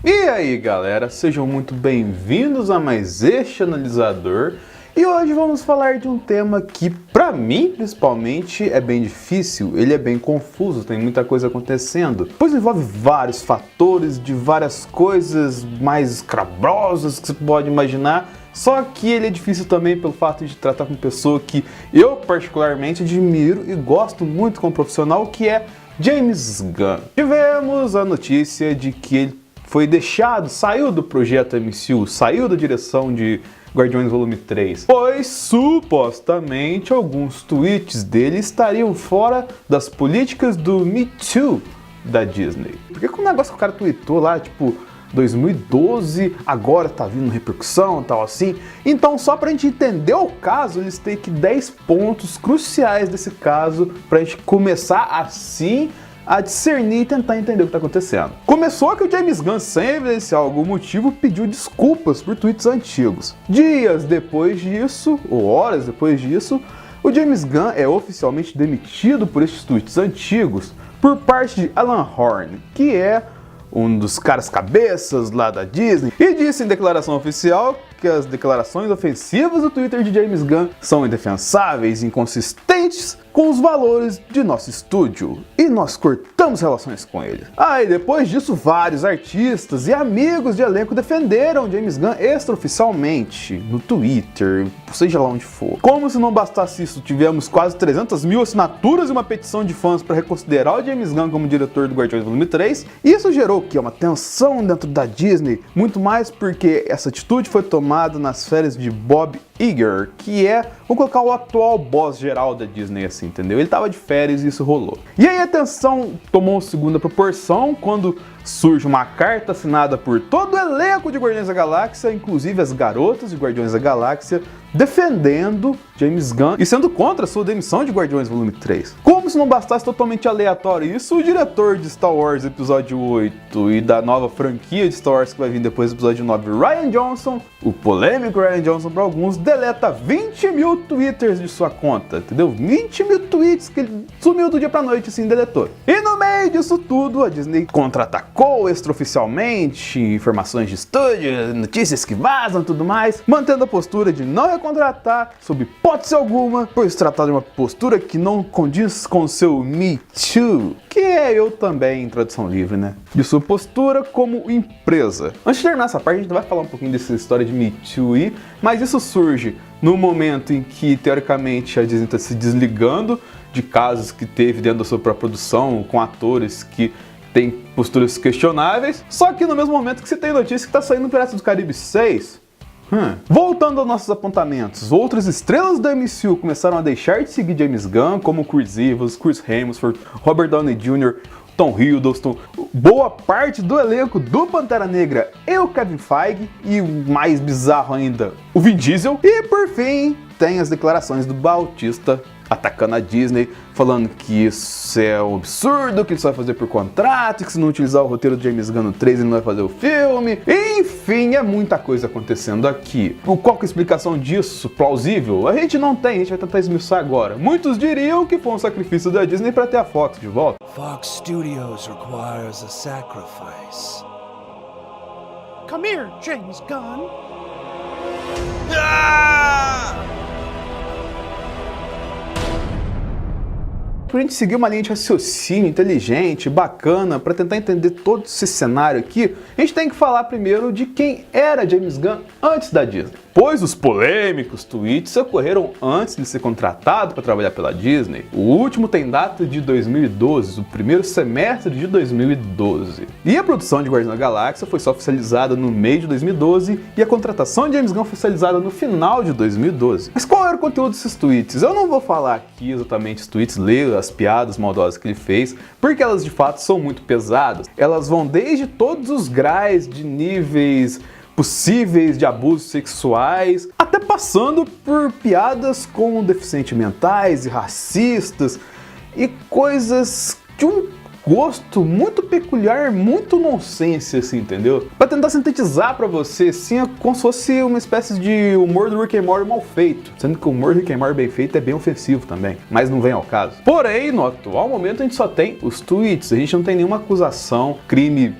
E aí galera, sejam muito bem-vindos a mais este analisador. E hoje vamos falar de um tema que, pra mim, principalmente, é bem difícil, ele é bem confuso, tem muita coisa acontecendo, pois envolve vários fatores, de várias coisas mais escabrosas que você pode imaginar, só que ele é difícil também pelo fato de tratar com uma pessoa que eu particularmente admiro e gosto muito como profissional, que é James Gunn. Tivemos a notícia de que ele foi deixado, saiu do projeto MCU, saiu da direção de Guardiões Volume 3, pois supostamente alguns tweets dele estariam fora das políticas do Me Too da Disney. Porque com o negócio que o cara tweetou lá, tipo, 2012, agora tá vindo repercussão e tal assim. Então, só pra gente entender o caso, eles têm que 10 pontos cruciais desse caso pra gente começar assim a discernir e tentar entender o que está acontecendo. Começou que o James Gunn, sem evidenciar algum motivo, pediu desculpas por tweets antigos. Dias depois disso, ou horas depois disso, o James Gunn é oficialmente demitido por estes tweets antigos por parte de Alan Horn, que é um dos caras cabeças lá da Disney, e disse em declaração oficial que as declarações ofensivas do Twitter de James Gunn são indefensáveis e inconsistentes com os valores de nosso estúdio, e nós cortamos relações com ele. E depois disso, vários artistas e amigos de elenco defenderam James Gunn extraoficialmente, no Twitter, seja lá onde for. Como se não bastasse isso, tivemos quase 300 mil assinaturas e uma petição de fãs para reconsiderar o James Gunn como diretor do Guardiões Volume 3, e isso gerou que uma tensão dentro da Disney, muito mais porque essa atitude foi tomada nas férias de Bob Iger, que é, vou colocar, o atual boss geral da Disney, assim, entendeu? Ele tava de férias e isso rolou. E aí a tensão tomou segunda proporção quando surge uma carta assinada por todo o elenco de Guardiões da Galáxia, inclusive as garotas de Guardiões da Galáxia, defendendo James Gunn e sendo contra a sua demissão de Guardiões Volume 3. Como se não bastasse totalmente aleatório isso, o diretor de Star Wars Episódio 8 e da nova franquia de Star Wars que vai vir depois do Episódio 9, Rian Johnson, o polêmico Rian Johnson para alguns, deleta 20 mil twitters de sua conta, entendeu? 20 mil tweets que ele sumiu do dia pra noite, assim, deletou. E no meio disso tudo, a Disney contra-atacou extraoficialmente, informações de estúdio, notícias que vazam e tudo mais, mantendo a postura de não recontratar, sob hipótese alguma, pois tratar de uma postura que não condiz com seu Me Too, que é eu também em tradução livre, né? De sua postura como empresa. Antes de terminar essa parte, a gente vai falar um pouquinho dessa história de Me Too, mas isso surge no momento em que, teoricamente, a Disney está se desligando de casos que teve dentro da sua própria produção, com atores que têm posturas questionáveis, só que no mesmo momento que você tem notícia que está saindo Piratas do Caribe 6, Voltando aos nossos apontamentos, outras estrelas da MCU começaram a deixar de seguir James Gunn, como Chris Evans, Chris Hemsworth, Robert Downey Jr., Tom Hiddleston, boa parte do elenco do Pantera Negra e o Kevin Feige, e o mais bizarro ainda, o Vin Diesel. E por fim, tem as declarações do Bautista atacando a Disney, falando que isso é um absurdo, que ele só vai fazer por contrato, que se não utilizar o roteiro do James Gunn no 3 ele não vai fazer o filme. Enfim, é muita coisa acontecendo aqui. Qual que é a explicação disso plausível? A gente não tem, a gente vai tentar esmiuçar agora. Muitos diriam que foi um sacrifício da Disney para ter a Fox de volta. Fox Studios requires a sacrifice. Come here, James Gunn. Pra gente seguir uma linha de raciocínio inteligente, bacana, para tentar entender todo esse cenário aqui, a gente tem que falar primeiro de quem era James Gunn antes da Disney. Pois os polêmicos tweets ocorreram antes de ser contratado para trabalhar pela Disney. O último tem data de 2012, o primeiro semestre de 2012. E a produção de Guardiões da Galáxia foi só oficializada no meio de 2012 e a contratação de James Gunn foi oficializada no final de 2012. Mas qual era o conteúdo desses tweets? Eu não vou falar aqui exatamente os tweets, ler as piadas maldosas que ele fez, porque elas de fato são muito pesadas. Elas vão desde todos os graus de níveis possíveis de abusos sexuais, até passando por piadas com deficientes mentais e racistas e coisas de um gosto muito peculiar, muito nonsense, assim, entendeu? Pra tentar sintetizar pra você, assim, é como se fosse uma espécie de humor do Rick and Morty mal feito. Sendo que o humor do Rick and Morty bem feito é bem ofensivo também, mas não vem ao caso. Porém, no atual momento a gente só tem os tweets, a gente não tem nenhuma acusação, crime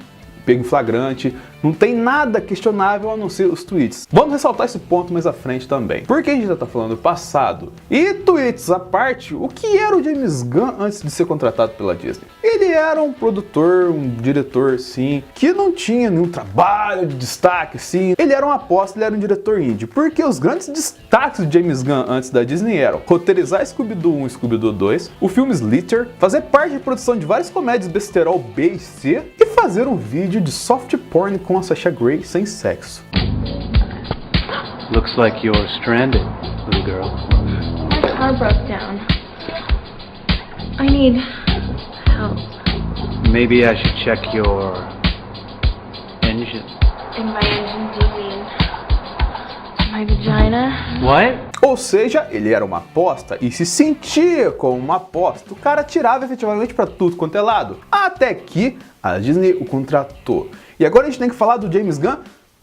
pego em flagrante, Não tem nada questionável a não ser os tweets. Vamos ressaltar esse ponto mais à frente também. Porque a gente já tá falando do passado. E tweets à parte, o que era o James Gunn antes de ser contratado pela Disney? Ele era um produtor, um diretor, sim, que não tinha nenhum trabalho de destaque, sim. Ele era uma aposta, ele era um diretor indie. Porque os grandes destaques do James Gunn antes da Disney eram roteirizar Scooby-Doo 1 e Scooby-Doo 2, o filme Slither, fazer parte de produção de várias comédias besterol B e C e fazer um vídeo de soft porn com a Sasha Grey sem sexo. Looks like you're stranded, little girl. My car broke down. I need help. Maybe I should check your engine. In my engine, do you mean my vagina? What? Ou seja, ele era uma aposta e se sentia como uma aposta. O cara tirava efetivamente pra tudo quanto é lado. Até que a Disney o contratou. E agora a gente tem que falar do James Gunn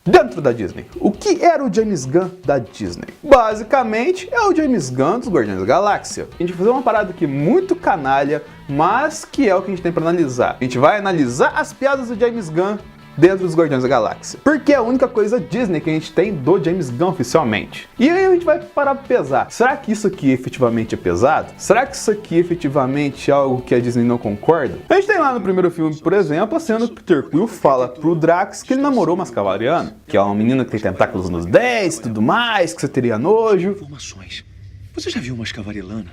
dentro da Disney. O que era o James Gunn da Disney? Basicamente, é o James Gunn dos Guardiões da Galáxia. A gente vai fazer uma parada aqui muito canalha, mas que é o que a gente tem pra analisar. A gente vai analisar as piadas do James Gunn dentro dos Guardiões da Galáxia. Porque é a única coisa Disney que a gente tem do James Gunn oficialmente. E aí a gente vai parar pra pesar. Será que isso aqui efetivamente é pesado? Será que isso aqui efetivamente é algo que a Disney não concorda? A gente tem lá no primeiro filme, por exemplo, a cena que Peter Quill fala pro Drax que ele namorou uma Mascavariana, que é uma menina que tem tentáculos nos dentes e tudo mais, que você teria nojo. Informações. Você já viu uma escavarelana?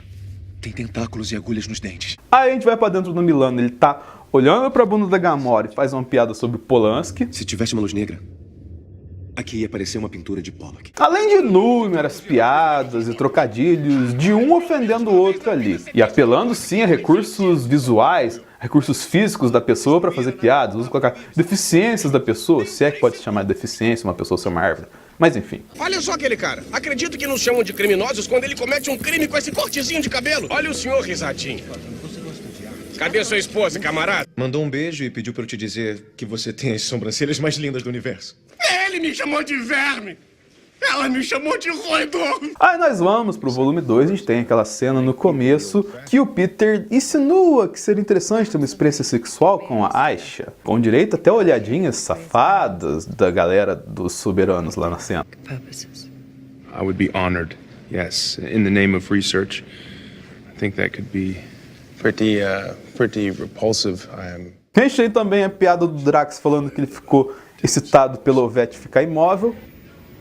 Tem tentáculos e agulhas nos dentes. Aí a gente vai pra dentro do Milano, ele tá olhando pra bunda da Gamora e faz uma piada sobre Polanski. Se tivesse uma luz negra, aqui ia aparecer uma pintura de Pollock. Além de inúmeras piadas e trocadilhos de um ofendendo o outro ali. E apelando sim a recursos visuais, recursos físicos da pessoa para fazer piadas. Vamos colocar deficiências da pessoa, se é que pode se chamar de deficiência uma pessoa ser uma árvore. Mas enfim. Olha só aquele cara. Acredito que nos chamam de criminosos quando ele comete um crime com esse cortezinho de cabelo. Olha o senhor risadinho. Cadê sua esposa, camarada? Mandou um beijo e pediu pra eu te dizer que você tem as sobrancelhas mais lindas do universo. Ele me chamou de verme. Ela me chamou de roedor. Aí nós vamos pro volume 2, a gente tem aquela cena no começo que o Peter insinua que seria interessante ter uma experiência sexual com a Aisha, com direito até olhadinhas safadas da galera dos soberanos lá na cena. I would be honored, yes, in the name of research. I think that could be pretty repulsive. A gente tem também a piada do Drax falando que ele ficou excitado pela Ovette ficar imóvel.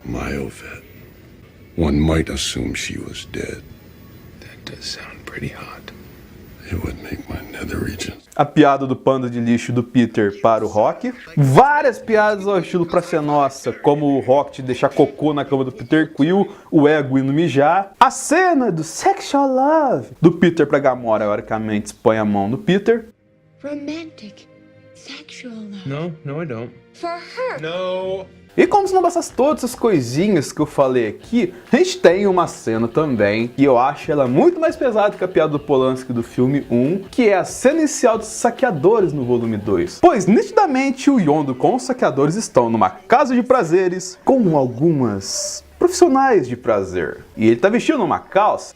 My Ovette. One might assume she was dead. That does sound pretty hot. It would make my nether region. A piada do panda de lixo do Peter para o Rock. Várias piadas ao estilo Pra Ser Nossa, como o Rock deixar cocô na cama do Peter Quill, o ego indo mijar. A cena do Sexual Love do Peter pra Gamora, teoricamente, põe a mão no Peter. Romantic, sexual love. No, I don't. For her. No. E como se não bastasse todas essas coisinhas que eu falei aqui, a gente tem uma cena também, que eu acho ela muito mais pesada que a piada do Polanski do filme 1, que é a cena inicial dos saqueadores no volume 2. Pois, nitidamente, o Yondo com os saqueadores estão numa casa de prazeres com algumas profissionais de prazer. E ele tá vestindo uma calça.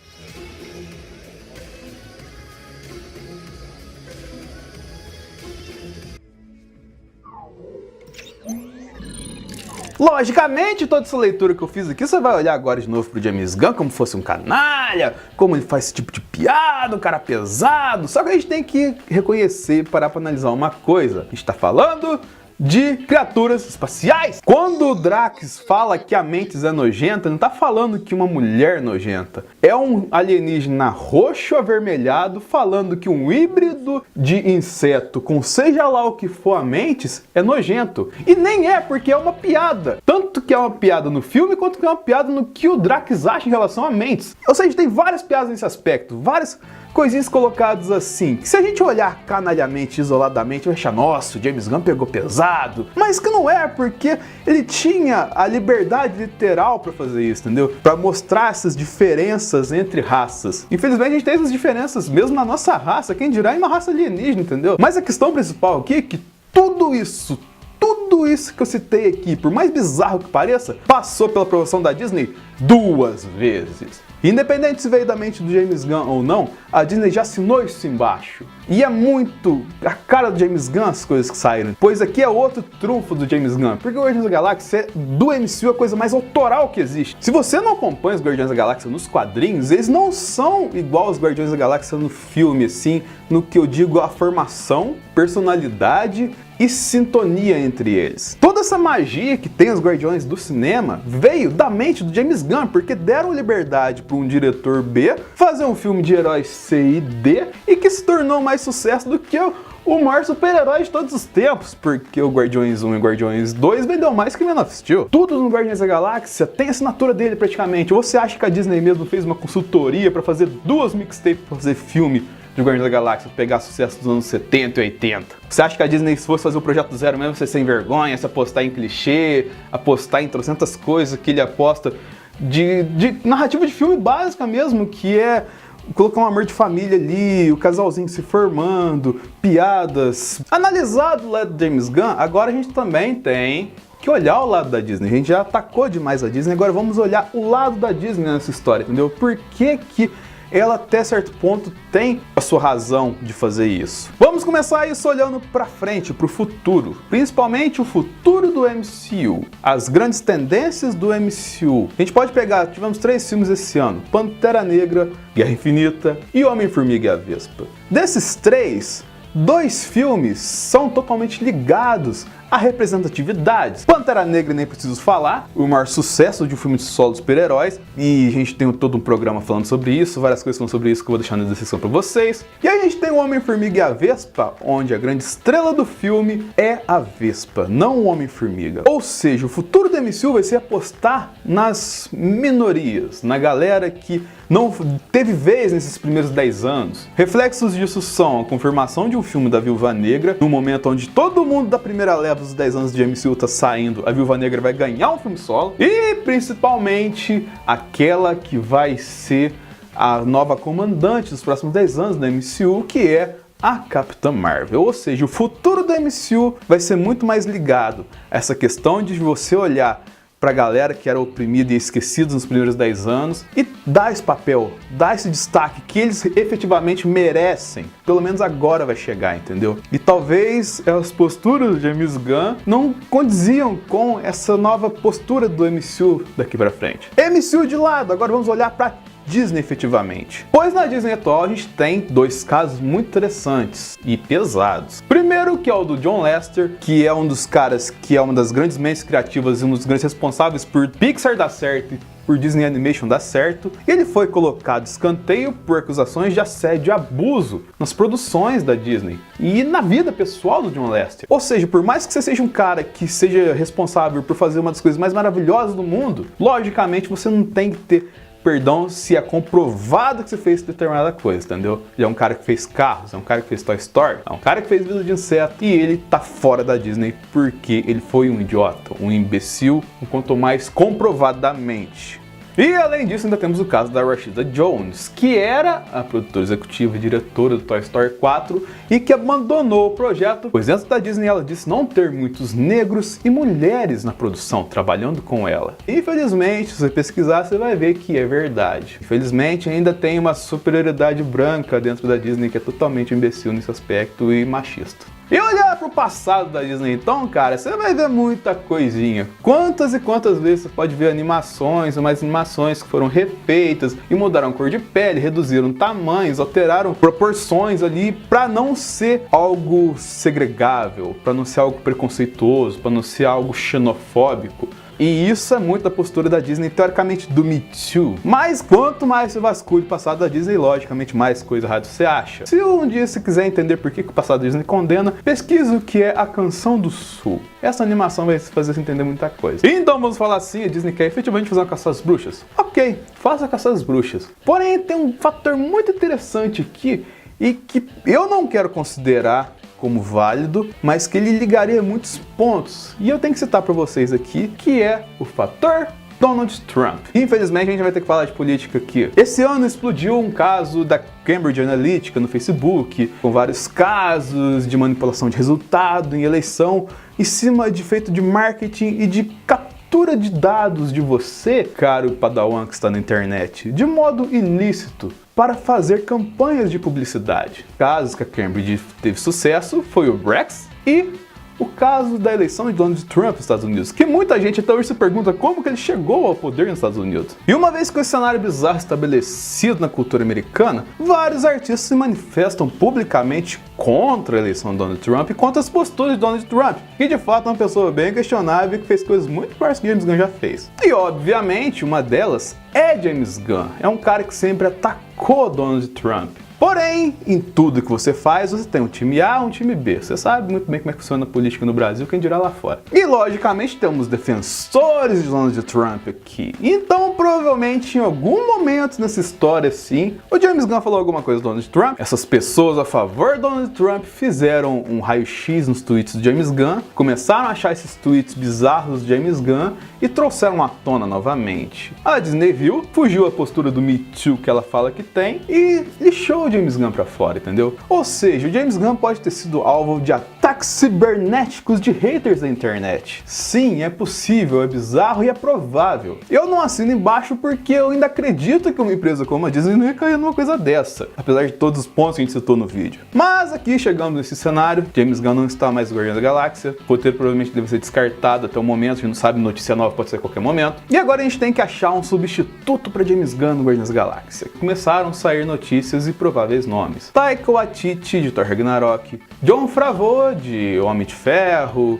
Logicamente, toda essa leitura que eu fiz aqui, você vai olhar agora de novo pro James Gunn como fosse um canalha, como ele faz esse tipo de piada, um cara pesado. Só que a gente tem que reconhecer e parar pra analisar uma coisa. A gente tá falando de criaturas espaciais. Quando o Drax fala que a Mantis é nojenta, ele não tá falando que uma mulher é nojenta. É um alienígena roxo avermelhado falando que um híbrido de inseto com seja lá o que for a Mantis é nojento. E nem é, porque é uma piada. Tanto que é uma piada no filme, quanto que é uma piada no que o Drax acha em relação a Mantis. Ou seja, tem várias piadas nesse aspecto, várias coisinhas colocadas assim, que se a gente olhar canalhamente, isoladamente, vai achar, nossa, o James Gunn pegou pesado. Mas que não é, porque ele tinha a liberdade literal pra fazer isso, entendeu? Pra mostrar essas diferenças entre raças. Infelizmente a gente tem essas diferenças mesmo na nossa raça, quem dirá em uma raça alienígena, entendeu? Mas a questão principal aqui é que tudo isso que eu citei aqui, por mais bizarro que pareça, passou pela aprovação da Disney 2 vezes. Independente se veio da mente do James Gunn ou não, a Disney já assinou isso embaixo. E é muito a cara do James Gunn as coisas que saíram, pois aqui é outro trunfo do James Gunn, porque o Guardiões da Galáxia do MCU é a coisa mais autoral que existe. Se você não acompanha os Guardiões da Galáxia nos quadrinhos, eles não são igual aos Guardiões da Galáxia no filme, assim, no que eu digo a formação, personalidade e sintonia entre eles. Toda essa magia que tem os Guardiões do cinema veio da mente do James Gunn, porque deram liberdade para um diretor B fazer um filme de heróis C e D e que se tornou mais sucesso do que o maior super-herói de todos os tempos, porque o Guardiões 1 e o Guardiões 2 vendeu mais que Man of Steel. Tudo no Guardiões da Galáxia tem a assinatura dele praticamente. Ou você acha que a Disney mesmo fez uma consultoria para fazer 2 mixtapes para fazer filme de Guardiões da Galáxia, pegar sucesso dos anos 70 e 80. Você acha que a Disney, se fosse fazer o Projeto Zero mesmo, você sem vergonha, se apostar em clichê, apostar em trocentas coisas que ele aposta de narrativa de filme básica mesmo, que é colocar um amor de família ali, o casalzinho se formando, piadas. Analisado o lado do James Gunn, agora a gente também tem que olhar o lado da Disney. A gente já atacou demais a Disney, agora vamos olhar o lado da Disney nessa história, entendeu? Por que que ela até certo ponto tem a sua razão de fazer isso. Vamos começar isso olhando pra frente, pro futuro, principalmente o futuro do MCU, as grandes tendências do MCU. A gente pode pegar, tivemos 3 filmes esse ano: Pantera Negra, Guerra Infinita e Homem-Formiga e a Vespa. Desses 3, 2 filmes são totalmente ligados a representatividades. Pantera Negra, nem preciso falar, o maior sucesso de um filme de solo de super-heróis, e a gente tem todo um programa falando sobre isso, várias coisas falando sobre isso que eu vou deixar na descrição pra vocês. E aí a gente tem o Homem-Formiga e a Vespa, onde a grande estrela do filme é a Vespa, não o Homem-Formiga. Ou seja, o futuro do MCU vai ser apostar nas minorias, na galera que não teve vez nesses primeiros 10 anos. Reflexos disso são a confirmação de um filme da Viúva Negra, no momento onde todo mundo da primeira leva dos 10 anos de MCU tá saindo, a Viúva Negra vai ganhar um filme solo, e principalmente aquela que vai ser a nova comandante dos próximos 10 anos da MCU, que é a Capitã Marvel. Ou seja, o futuro da MCU vai ser muito mais ligado a essa questão de você olhar pra galera que era oprimida e esquecida nos primeiros 10 anos e dar esse papel, dar esse destaque que eles efetivamente merecem. Pelo menos agora vai chegar, entendeu? E talvez as posturas de James Gunn não condiziam com essa nova postura do MCU daqui pra frente. MCU de lado, agora vamos olhar pra Disney efetivamente. Pois na Disney atual a gente tem 2 casos muito interessantes e pesados. Primeiro, que é o do John Lasseter, que é um dos caras que é uma das grandes mentes criativas e um dos grandes responsáveis por Pixar dar certo, por Disney Animation dar certo. E ele foi colocado de escanteio por acusações de assédio e abuso nas produções da Disney e na vida pessoal do John Lasseter. Ou seja, por mais que você seja um cara que seja responsável por fazer uma das coisas mais maravilhosas do mundo, logicamente você não tem que ter perdão se é comprovado que você fez determinada coisa, entendeu? Ele é um cara que fez carros, é um cara que fez Toy Story, é um cara que fez Vida de Inseto, e ele tá fora da Disney porque ele foi um idiota, um imbecil, quanto mais comprovadamente. E além disso, ainda temos o caso da Rashida Jones, que era a produtora executiva e diretora do Toy Story 4 e que abandonou o projeto, pois dentro da Disney ela disse não ter muitos negros e mulheres na produção trabalhando com ela. Infelizmente, se você pesquisar, você vai ver que é verdade. Infelizmente, ainda tem uma superioridade branca dentro da Disney que é totalmente imbecil nesse aspecto e machista. E olhar pro passado da Disney então, cara, você vai ver muita coisinha. Quantas e quantas vezes você pode ver animações, umas animações que foram refeitas e mudaram a cor de pele, reduziram tamanhos, alteraram proporções ali pra não ser algo segregável, pra não ser algo preconceituoso, pra não ser algo xenofóbico. E isso é muito da postura da Disney, teoricamente do Me Too. Mas quanto mais você vasculha o passado da Disney, logicamente mais coisa errada você acha. Se um dia você quiser entender por que o passado da Disney condena, pesquisa o que é a Canção do Sul. Essa animação vai fazer você entender muita coisa. Então vamos falar assim, a Disney quer efetivamente fazer uma caça às bruxas? Ok, faça a caça às bruxas. Porém tem um fator muito interessante aqui e que eu não quero considerar como válido, mas que ele ligaria muitos pontos. E eu tenho que citar para vocês aqui, que é o fator Donald Trump. Infelizmente a gente vai ter que falar de política aqui. Esse ano explodiu um caso da Cambridge Analytica no Facebook, com vários casos de manipulação de resultado em eleição, em cima de feito de marketing e de captura captura de dados de você, caro padawan que está na internet, de modo ilícito, para fazer campanhas de publicidade. Casos que a Cambridge teve sucesso foi o Brexit e o caso da eleição de Donald Trump nos Estados Unidos, que muita gente até hoje se pergunta como que ele chegou ao poder nos Estados Unidos. E uma vez com esse cenário bizarro estabelecido na cultura americana, vários artistas se manifestam publicamente contra a eleição de Donald Trump e contra as posturas de Donald Trump, que de fato é uma pessoa bem questionável e que fez coisas muito piores que James Gunn já fez. E obviamente uma delas é James Gunn, é um cara que sempre atacou Donald Trump. Porém, em tudo que você faz, você tem um time A e um time B. Você sabe muito bem como é que funciona a política no Brasil, quem dirá lá fora. E, logicamente, temos defensores de Donald Trump aqui. Então, provavelmente, em algum momento nessa história, assim, o James Gunn falou alguma coisa do Donald Trump. Essas pessoas a favor de Donald Trump fizeram um raio-x nos tweets do James Gunn, começaram a achar esses tweets bizarros do James Gunn e trouxeram à tona novamente. A Disney viu, fugiu a postura do Me Too que ela fala que tem e lixou o James Gunn pra fora, entendeu? Ou seja, o James Gunn pode ter sido alvo de ataques cibernéticos de haters da internet. Sim, é possível, é bizarro e é provável. Eu não assino embaixo porque eu ainda acredito que uma empresa como a Disney não ia cair numa coisa dessa, apesar de todos os pontos que a gente citou no vídeo. Mas aqui, chegando nesse cenário, James Gunn não está mais no Guardiões da Galáxia, o roteiro provavelmente deve ser descartado até o momento, a gente não sabe, notícia nova pode ser a qualquer momento. E agora a gente tem que achar um substituto para James Gunn no Guardiões da Galáxia. Começaram a sair notícias e prováveis nomes. Taika Waititi, de Thor Ragnarok, Jon Favreau, de Homem de Ferro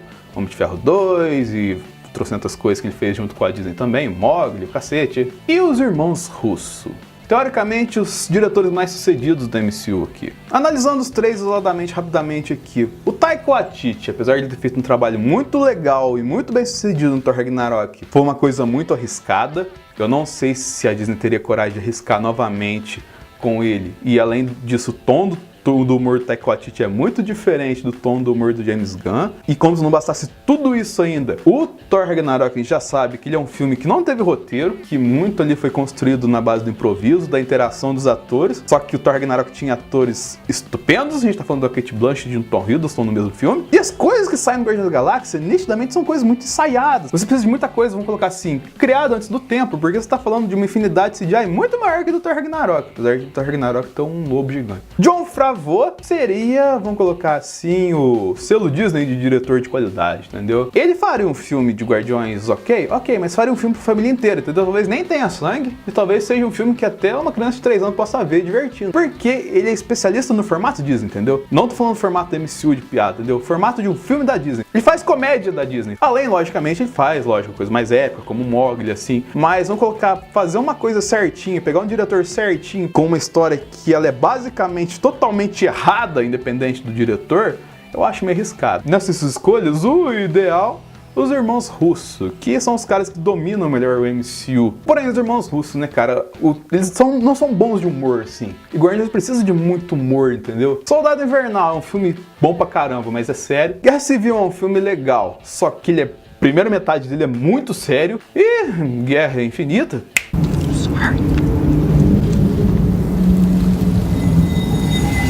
2 e trocentas coisas que ele fez junto com a Disney também, Mowgli, cacete. E os irmãos Russo. Teoricamente, os diretores mais sucedidos da MCU aqui. Analisando os três isoladamente, rapidamente aqui. O Taika Waititi, apesar de ter feito um trabalho muito legal e muito bem sucedido no Thor Ragnarok, foi uma coisa muito arriscada. Eu não sei se a Disney teria coragem de arriscar novamente com ele. E além disso, o tom do humor do Taika Waititi é muito diferente do tom do humor do James Gunn. E como se não bastasse tudo isso ainda, o Thor Ragnarok a gente já sabe que ele é um filme que não teve roteiro, que muito ali foi construído na base do improviso, da interação dos atores. Só que o Thor Ragnarok tinha atores estupendos, a gente tá falando da Kate Blanchett e do Tom Hiddleston no mesmo filme. E as coisas que saem no Guardiões da Galáxia, nitidamente, são coisas muito ensaiadas. Você precisa de muita coisa, vamos colocar assim, criado antes do tempo, porque você tá falando de uma infinidade de CGI muito maior que do Thor Ragnarok, apesar de o Thor Ragnarok ter um lobo gigante. Jon Favreau seria, vamos colocar assim, o selo Disney de diretor de qualidade, entendeu? Ele faria um filme de Guardiões ok, mas faria um filme pra família inteira, entendeu? Talvez nem tenha sangue, e talvez seja um filme que até uma criança de 3 anos possa ver divertindo. Porque ele é especialista no formato Disney, entendeu? Não tô falando do formato da MCU de piada, entendeu? O formato de um filme da Disney. Ele faz comédia da Disney. Além, logicamente, ele faz, lógico, coisa mais épica, como Mowgli, assim. Mas vamos colocar, fazer uma coisa certinha, pegar um diretor certinho, com uma história que ela é basicamente totalmente errada, independente do diretor, eu acho meio arriscado. Nessas escolhas, o ideal, os irmãos Russo, que são os caras que dominam melhor o MCU. Porém, os irmãos Russo, né, cara, eles não são bons de humor, assim. E Guardiões precisa de muito humor, entendeu? Soldado Invernal é um filme bom pra caramba, mas é sério. Guerra Civil é um filme legal, só que ele a primeira metade dele é muito sério. E Guerra Infinita...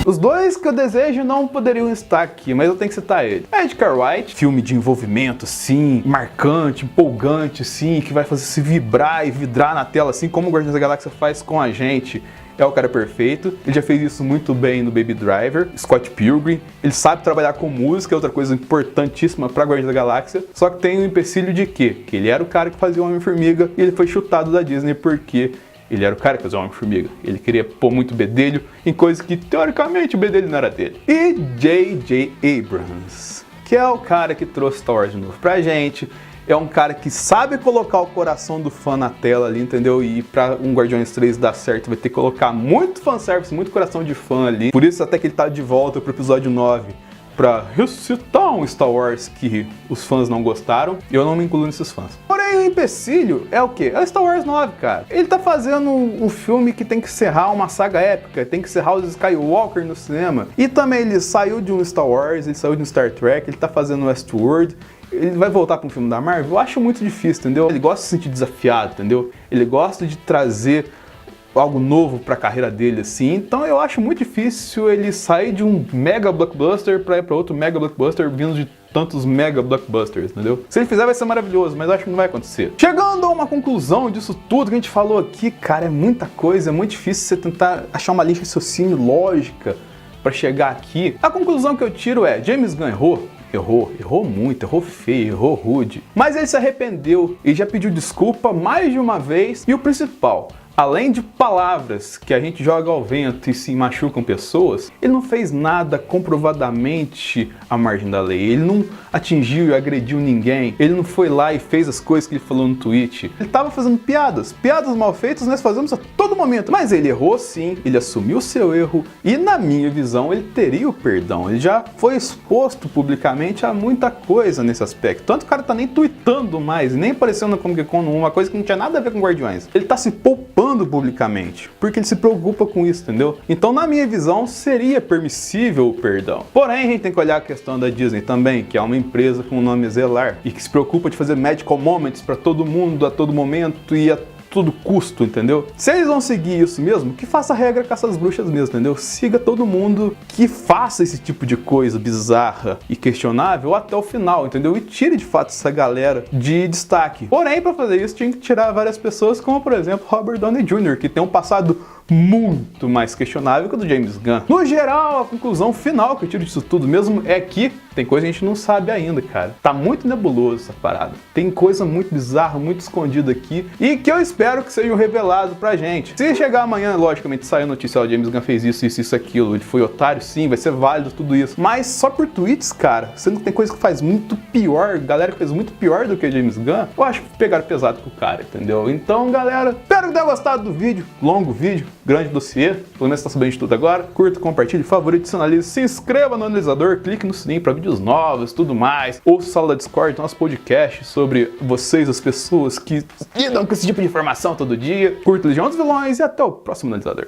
Os dois que eu desejo não poderiam estar aqui, mas eu tenho que citar ele. Edgar Wright, filme de envolvimento, sim, marcante, empolgante, sim, que vai fazer se vibrar e vidrar na tela, assim como o Guardiões da Galáxia faz com a gente. É o cara perfeito, ele já fez isso muito bem no Baby Driver, Scott Pilgrim, ele sabe trabalhar com música, é outra coisa importantíssima pra Guardiões da Galáxia, só que tem um empecilho de quê? Que ele era o cara que fazia o Homem-Formiga e ele foi chutado da Disney porque ele era o cara que fazia o Homem-Formiga. Ele queria pôr muito bedelho em coisas que, teoricamente, o bedelho não era dele. E J.J. Abrams, que é o cara que trouxe Star Wars de novo pra gente. É um cara que sabe colocar o coração do fã na tela ali, entendeu? E pra um Guardiões 3 dar certo, vai ter que colocar muito fanservice, muito coração de fã ali. Por isso até que ele tá de volta pro episódio 9. Pra ressuscitar um Star Wars que os fãs não gostaram, e eu não me incluo nesses fãs. Porém, o empecilho é o quê? É o Star Wars 9, cara. Ele tá fazendo um filme que tem que encerrar uma saga épica, tem que encerrar os Skywalker no cinema. E também ele saiu de um Star Wars, ele saiu de um Star Trek, ele tá fazendo Westworld. Ele vai voltar para um filme da Marvel? Eu acho muito difícil, entendeu? Ele gosta de se sentir desafiado, entendeu? Ele gosta de trazer algo novo pra carreira dele, assim. Então eu acho muito difícil ele sair de um mega blockbuster pra ir pra outro mega blockbuster vindo de tantos mega blockbusters, entendeu? Se ele fizer vai ser maravilhoso, mas eu acho que não vai acontecer. Chegando a uma conclusão disso tudo que a gente falou aqui, cara, é muita coisa, é muito difícil você tentar achar uma linha de raciocínio lógica pra chegar aqui. A conclusão que eu tiro é, James Gunn errou muito, errou feio, errou rude. Mas ele se arrependeu e já pediu desculpa mais de uma vez. E o principal, além de palavras que a gente joga ao vento e se machucam pessoas, ele não fez nada comprovadamente à margem da lei. Ele não atingiu e agrediu ninguém. Ele não foi lá e fez as coisas que ele falou no tweet. Ele estava fazendo piadas. Piadas mal feitas nós fazemos a todo momento. Mas ele errou sim, ele assumiu o seu erro e, na minha visão, ele teria o perdão. Ele já foi exposto publicamente a muita coisa nesse aspecto. Tanto que o cara tá nem tweetando mais, nem aparecendo na Comic Con, uma coisa que não tinha nada a ver com Guardiões. Ele tá se poupando publicamente, porque ele se preocupa com isso, entendeu? Então, na minha visão, seria permissível o perdão. Porém, a gente tem que olhar a questão da Disney também, que é uma empresa com o nome Zelar, e que se preocupa de fazer magical moments pra todo mundo, a todo momento, e a todo custo, entendeu? Se eles vão seguir isso mesmo, que faça a regra caça as bruxas mesmo, entendeu? Siga todo mundo que faça esse tipo de coisa bizarra e questionável até o final, entendeu? E tire de fato essa galera de destaque. Porém, para fazer isso, tinha que tirar várias pessoas, como por exemplo Robert Downey Jr., que tem um passado muito mais questionável que o do James Gunn. No geral, a conclusão final que eu tiro disso tudo mesmo é que tem coisa que a gente não sabe ainda, cara. Tá muito nebuloso essa parada. Tem coisa muito bizarra, muito escondida aqui e que eu espero que sejam revelados pra gente. Se chegar amanhã, logicamente, sair a notícia, o James Gunn fez isso, aquilo, ele foi otário, sim, vai ser válido tudo isso. Mas só por tweets, cara, sendo que tem coisa que faz muito pior, galera que fez muito pior do que o James Gunn, eu acho que pegaram pesado com o cara, entendeu? Então, galera, espero que tenha gostado do vídeo, longo vídeo, grande dossiê, pelo menos tá sabendo de tudo agora. Curta, compartilhe, favorite, sinalize, se inscreva no analisador, clique no sininho para vídeos novos, tudo mais. Ouça o Sala da Discord, nosso podcast sobre vocês, as pessoas que lidam com esse tipo de informação todo dia. Curta Legião dos Vilões e até o próximo analisador.